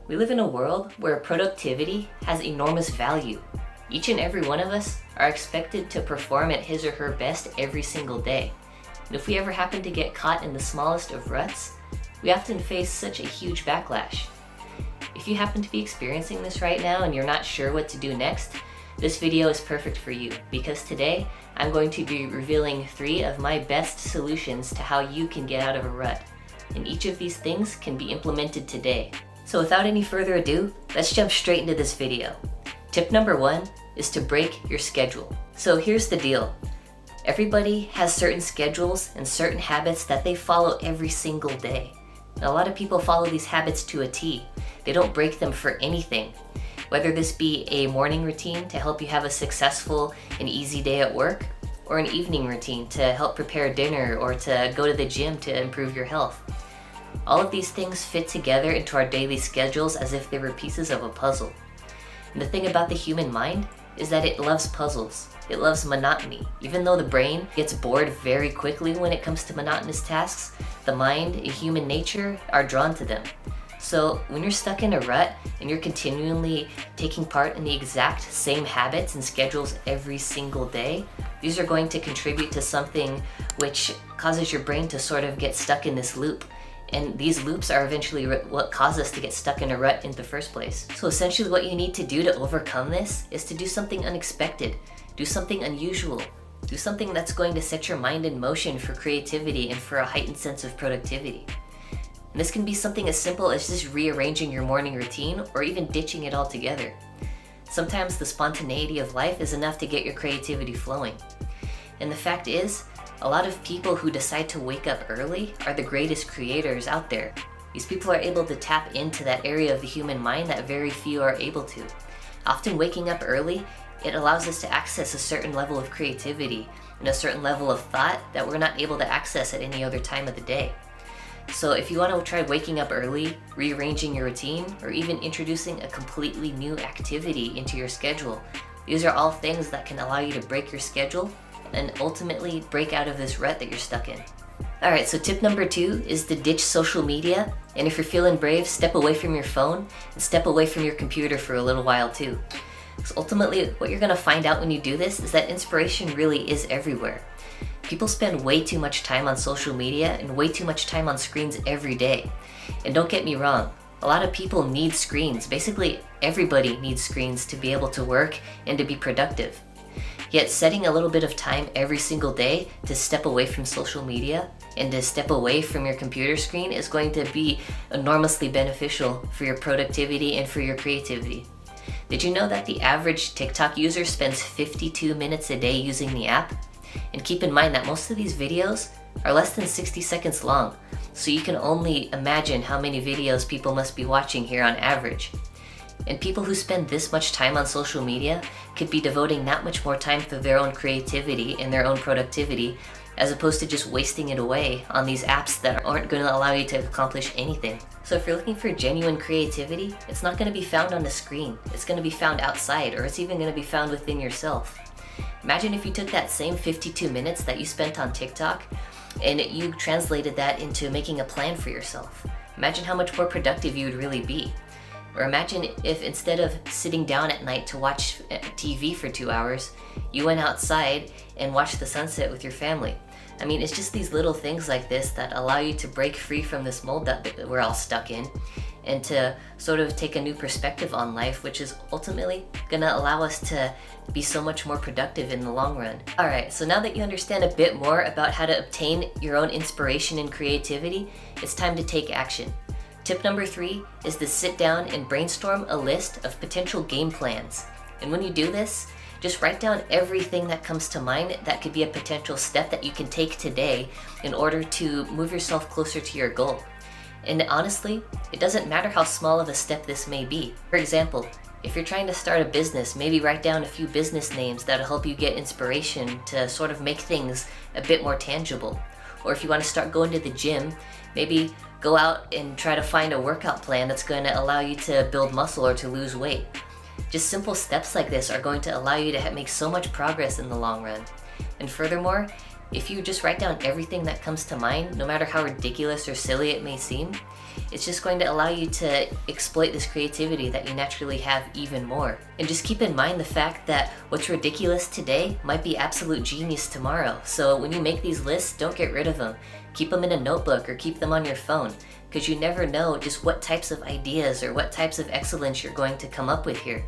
We live in a world where productivity has enormous value. Each and every one of us are expected to perform at his or her best every single day. And if we ever happen to get caught in the smallest of ruts, we often face such a huge backlash. If you happen to be experiencing this right now and you're not sure what to do next, this video is perfect for you because today I'm going to be revealing 3 of my best solutions to how you can get out of a rut. And each of these things can be implemented today. So without any further ado, let's jump straight into this video. Tip number 1 is to break your schedule. So here's the deal. Everybody has certain schedules and certain habits that they follow every single day. And a lot of people follow these habits to a T. They don't break them for anything. Whether this be a morning routine to help you have a successful and easy day at work, or an evening routine to help prepare dinner or to go to the gym to improve your health. All of these things fit together into our daily schedules as if they were pieces of a puzzle. And the thing about the human mind is that it loves puzzles. It loves monotony. Even though the brain gets bored very quickly when it comes to monotonous tasks, the mind and human nature are drawn to them. So when you're stuck in a rut and you're continually taking part in the exact same habits and schedules every single day, these are going to contribute to something which causes your brain to sort of get stuck in this loop. And these loops are eventually what cause us to get stuck in a rut in the first place. So essentially what you need to do to overcome this is to do something unexpected, do something unusual, do something that's going to set your mind in motion for creativity and for a heightened sense of productivity. And this can be something as simple as just rearranging your morning routine or even ditching it altogether. Sometimes the spontaneity of life is enough to get your creativity flowing. And the fact is, a lot of people who decide to wake up early are the greatest creators out there. These people are able to tap into that area of the human mind that very few are able to. Often waking up early, it allows us to access a certain level of creativity and a certain level of thought that we're not able to access at any other time of the day. So if you want to try waking up early, rearranging your routine, or even introducing a completely new activity into your schedule, these are all things that can allow you to break your schedule and ultimately break out of this rut that you're stuck in. Alright, so tip number 2 is to ditch social media, and if you're feeling brave, step away from your phone and step away from your computer for a little while too. So ultimately, what you're going to find out when you do this is that inspiration really is everywhere. People spend way too much time on social media and way too much time on screens every day. And don't get me wrong, a lot of people need screens. Basically, everybody needs screens to be able to work and to be productive. Yet setting a little bit of time every single day to step away from social media and to step away from your computer screen is going to be enormously beneficial for your productivity and for your creativity. Did you know that the average TikTok user spends 52 minutes a day using the app? And keep in mind that most of these videos are less than 60 seconds long, so you can only imagine how many videos people must be watching here on average. And people who spend this much time on social media could be devoting that much more time to their own creativity and their own productivity, as opposed to just wasting it away on these apps that aren't going to allow you to accomplish anything. So if you're looking for genuine creativity, it's not going to be found on the screen. It's going to be found outside, or it's even going to be found within yourself. Imagine if you took that same 52 minutes that you spent on TikTok and you translated that into making a plan for yourself. Imagine how much more productive you would really be. Or imagine if instead of sitting down at night to watch TV for 2 hours, you went outside and watched the sunset with your family. I mean, it's just these little things like this that allow you to break free from this mold that we're all stuck in and to sort of take a new perspective on life, which is ultimately gonna allow us to be so much more productive in the long run. Alright, so now that you understand a bit more about how to obtain your own inspiration and creativity, it's time to take action. Tip number 3 is to sit down and brainstorm a list of potential game plans. And when you do this, just write down everything that comes to mind that could be a potential step that you can take today in order to move yourself closer to your goal. And honestly, it doesn't matter how small of a step this may be. For example, if you're trying to start a business, maybe write down a few business names that'll help you get inspiration to sort of make things a bit more tangible. Or if you want to start going to the gym, maybe go out and try to find a workout plan that's going to allow you to build muscle or to lose weight. Just simple steps like this are going to allow you to make so much progress in the long run. And furthermore, If you just write down everything that comes to mind, no matter how ridiculous or silly it may seem, it's just going to allow you to exploit this creativity that you naturally have even more. And just keep in mind the fact that what's ridiculous today might be absolute genius tomorrow. So when you make these lists, don't get rid of them. Keep them in a notebook or keep them on your phone, because you never know just what types of ideas or what types of excellence you're going to come up with here.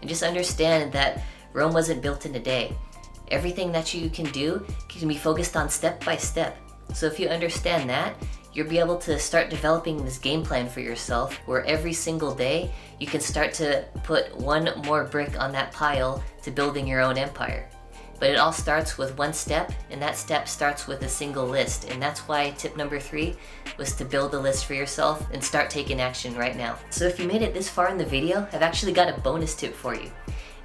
And just understand that Rome wasn't built in a day. Everything that you can do can be focused on step by step. So if you understand that, you'll be able to start developing this game plan for yourself where every single day you can start to put one more brick on that pile to building your own empire. But it all starts with one step, and that step starts with a single list. And that's why tip number 3 was to build a list for yourself and start taking action right now. So if you made it this far in the video, I've actually got a bonus tip for you.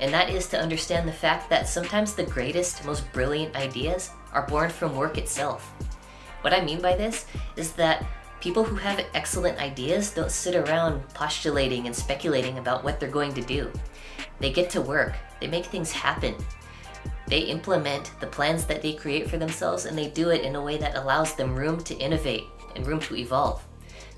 And that is to understand the fact that sometimes the greatest, most brilliant ideas are born from work itself. What I mean by this is that people who have excellent ideas don't sit around postulating and speculating about what they're going to do. They get to work, they make things happen. They implement the plans that they create for themselves, and they do it in a way that allows them room to innovate and room to evolve.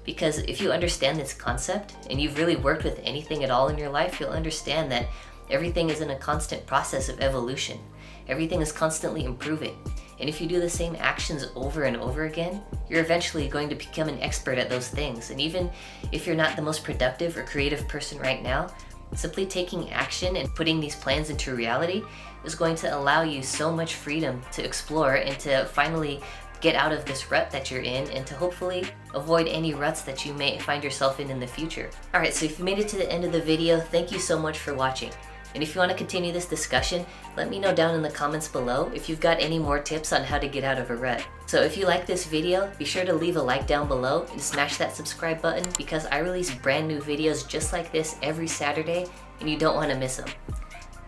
Because if you understand this concept, and you've really worked with anything at all in your life, you'll understand that everything is in a constant process of evolution. Everything is constantly improving. And if you do the same actions over and over again, you're eventually going to become an expert at those things. And even if you're not the most productive or creative person right now, simply taking action and putting these plans into reality is going to allow you so much freedom to explore and to finally get out of this rut that you're in, and to hopefully avoid any ruts that you may find yourself in the future. Alright, so if you made it to the end of the video, thank you so much for watching. And if you want to continue this discussion, let me know down in the comments below if you've got any more tips on how to get out of a rut. So if you like this video, be sure to leave a like down below and smash that subscribe button, because I release brand new videos just like this every Saturday and you don't want to miss them.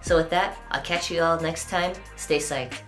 So with that, I'll catch you all next time. Stay psyched.